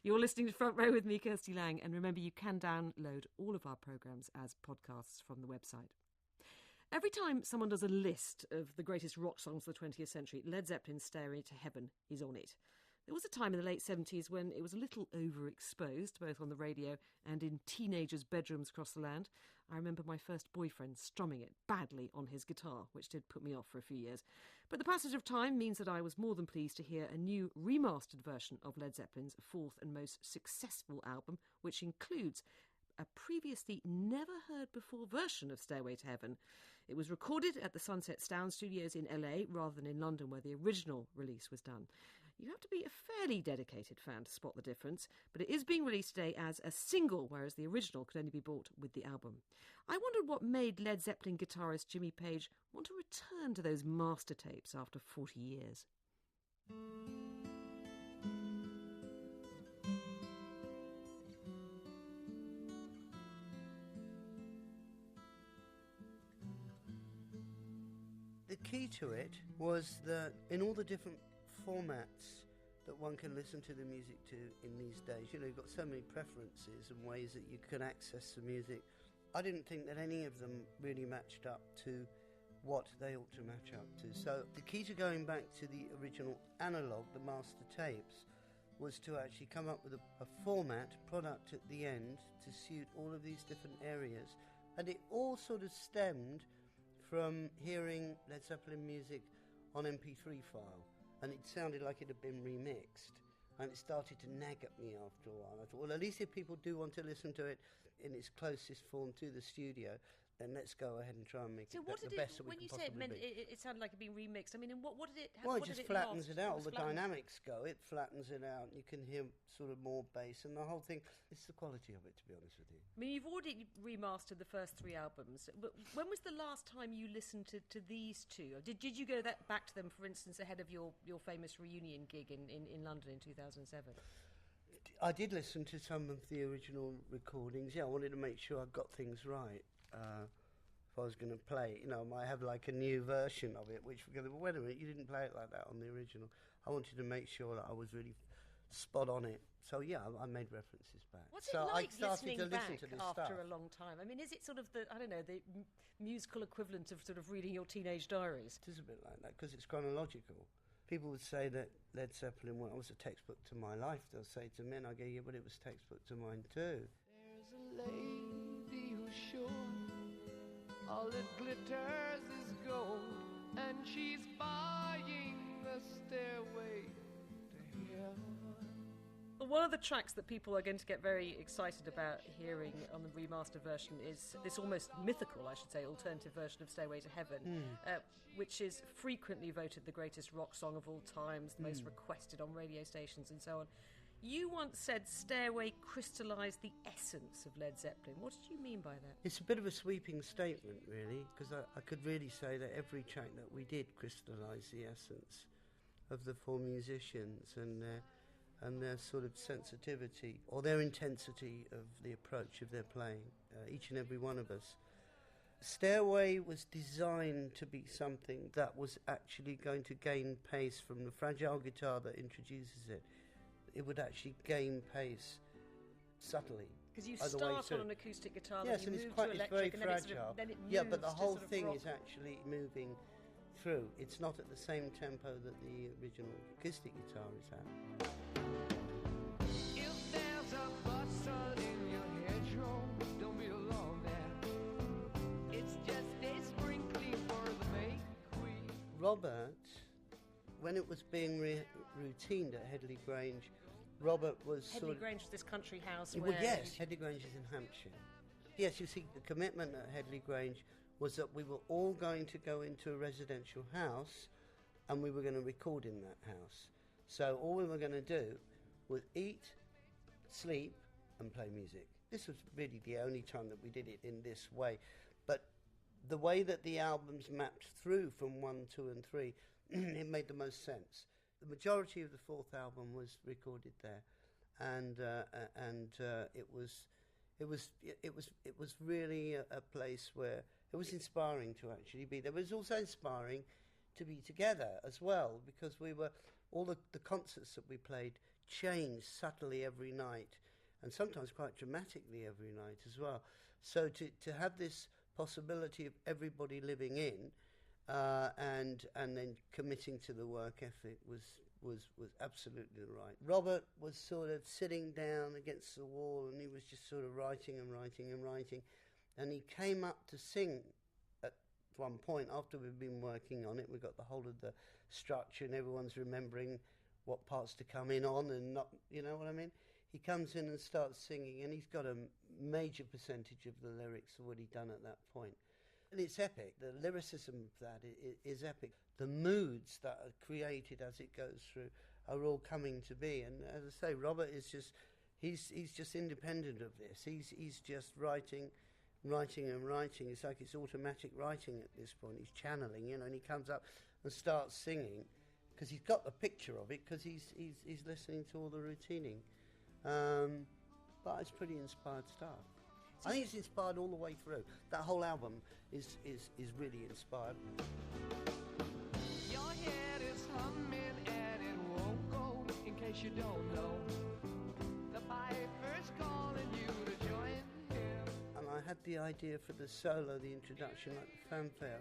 You're listening to Front Row with me, Kirsty Lang, and remember you can download all of our programmes as podcasts from the website. Every time someone does a list of the greatest rock songs of the 20th century, Led Zeppelin's Stairway to Heaven is on it. There was a time in the late 70s when it was a little overexposed, both on the radio and in teenagers' bedrooms across the land. I remember my first boyfriend strumming it badly on his guitar, which did put me off for a few years. But the passage of time means that I was more than pleased to hear a new remastered version of Led Zeppelin's fourth and most successful album, which includes a previously never-heard-before version of Stairway to Heaven. It was recorded at the Sunset Sound Studios in LA rather than in London, where the original release was done. You have to be a fairly dedicated fan to spot the difference, but it is being released today as a single, whereas the original could only be bought with the album. I wondered what made Led Zeppelin guitarist Jimmy Page want to return to those master tapes after 40 years. The key to it was that in all the different formats that one can listen to the music to in these days, you've got so many preferences and ways that you can access the music. I didn't think that any of them really matched up to what they ought to match up to. So the key to going back to the original analogue, the master tapes, was to actually come up with a format, product at the end, to suit all of these different areas. And it all sort of stemmed from hearing Led Zeppelin music on MP3 file, and it sounded like it had been remixed, and it started to nag at me after a while. I thought, well, at least if people do want to listen to it in its closest form to the studio, then let's go ahead and try and make it the best that we can possibly be. When you say it sounded like it being remixed, I mean, what did it have? Well, it just flattens it out. All the dynamics go. It flattens it out. You can hear sort of more bass, and the whole thing. It's the quality of it, to be honest with you. I mean, you've already remastered the first three albums. But when was the last time you listened to these two? Did you go back to them, for instance, ahead of your famous reunion gig in London in 2007? I did listen to some of the original recordings. Yeah, I wanted to make sure I got things right. If I was going to play it, I might have like a new version of it, which we're going to, wait a minute, you didn't play it like that on the original. I wanted to make sure that I was really spot on it. So yeah, I made references back. What's it like listening back after a long time? I mean, is it sort of the musical equivalent of sort of reading your teenage diaries? It is a bit like that, because it's chronological. People would say that Led Zeppelin was a textbook to my life. They'll say to me, and I go, yeah, but it was a textbook to mine too. There's a lady who's sure all that glitters is gold, and she's buying the stairway to heaven. Well, one of the tracks that people are going to get very excited about hearing on the remastered version is this almost mythical, I should say, alternative version of Stairway to Heaven, which is frequently voted the greatest rock song of all times, the most requested on radio stations and so on. You once said Stairway crystallised the essence of Led Zeppelin. What did you mean by that? It's a bit of a sweeping statement, really, because I could really say that every track that we did crystallised the essence of the four musicians and their sort of sensitivity or their intensity of the approach of their playing, each and every one of us. Stairway was designed to be something that was actually going to gain pace from the fragile guitar that introduces it. It would actually gain pace subtly. Because you start on an acoustic guitar, yes, then you and move to electric, it's very and fragile. then it moves. Yeah, but the whole sort of thing rock. is actually moving through. It's not at the same tempo that the original acoustic guitar is at. If there's a bustle in your hedgerow, don't be alone there. It's just a sprinkling for the May Queen. Robert, when it was being routined at Headley Grange, Robert was Headley Grange was this country house where... Well, yes, Headley Grange is in Hampshire. Yes, you see, the commitment at Headley Grange was that we were all going to go into a residential house and we were going to record in that house. So all we were going to do was eat, sleep and play music. This was really the only time that we did it in this way. But the way that the albums mapped through from 1, 2 and 3, it made the most sense. The majority of the fourth album was recorded there, and it was really a place where it was inspiring to actually be there. But it was also inspiring to be together as well, because we were all the concerts that we played change subtly every night, and sometimes quite dramatically every night as well. So to have this possibility of everybody living in and then committing to the work ethic was absolutely right. Robert was sort of sitting down against the wall, and he was just sort of writing and writing and writing, and he came up to sing at one point after we'd been working on it. We got the whole of the structure and everyone's remembering what parts to come in on and not, you know what I mean? He comes in and starts singing, and he's got a major percentage of the lyrics already done at that point. And it's epic. The lyricism of that is epic. The moods that are created as it goes through are all coming to be. And as I say, Robert is just, he's just independent of this. He's just writing and writing. It's like it's automatic writing at this point. He's channeling, you know, and he comes up and starts singing because he's got the picture of it, because he's listening to all the routining. But it's pretty inspired stuff. I think it's inspired all the way through. That whole album is really inspired. Your head is humming and it won't go. In case you don't know, the piper's calling you to join him. And I had the idea for the solo, the introduction, like the fanfare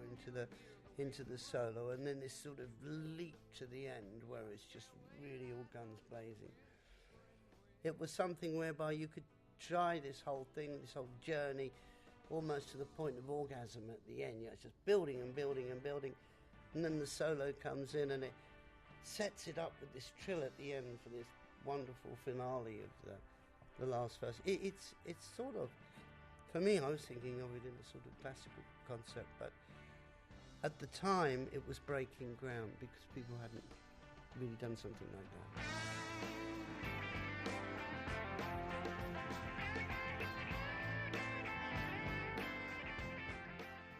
into the solo, and then this sort of leap to the end where it's just really all guns blazing. It was something whereby you could try this whole thing, this whole journey, almost to the point of orgasm at the end. You know, it's just building and building and building, and then the solo comes in and it sets it up with this trill at the end for this wonderful finale of the last verse. It's sort of, for me, I was thinking of it in a sort of classical concept, but at the time it was breaking ground because people hadn't really done something like that.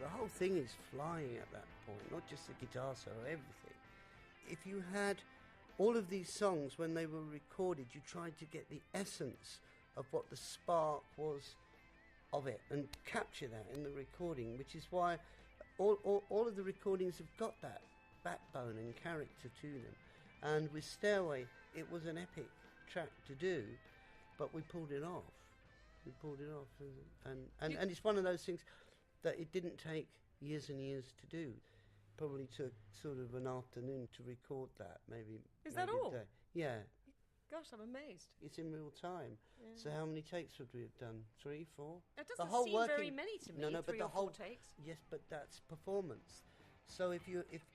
The whole thing is flying at that point, not just the guitar solo, everything. If you had all of these songs, when they were recorded, you tried to get the essence of what the spark was of it and capture that in the recording, which is why all of the recordings have got that backbone and character to them. And with Stairway, it was an epic track to do, but we pulled it off. And it's one of those things that it didn't take years and years to do. Probably took sort of an afternoon to record that, maybe. Is that maybe all? a day. Yeah. Gosh, I'm amazed. It's in real time. Yeah. So how many takes would we have done? 3, 4? It doesn't seem very many to me. No, but 3 the or 4 whole takes. Yes, but that's performance. So if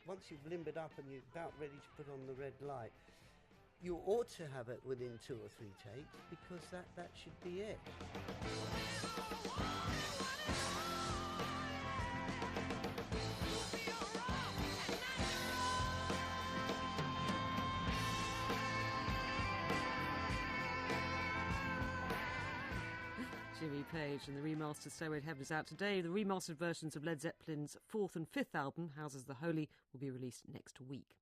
once you've limbered up and you're about ready to put on the red light, you ought to have it within 2 or 3 takes, because that should be it. Jimmy Page and the remastered Stairway to Heaven is out today. The remastered versions of Led Zeppelin's 4th and 5th album, Houses the Holy, will be released next week.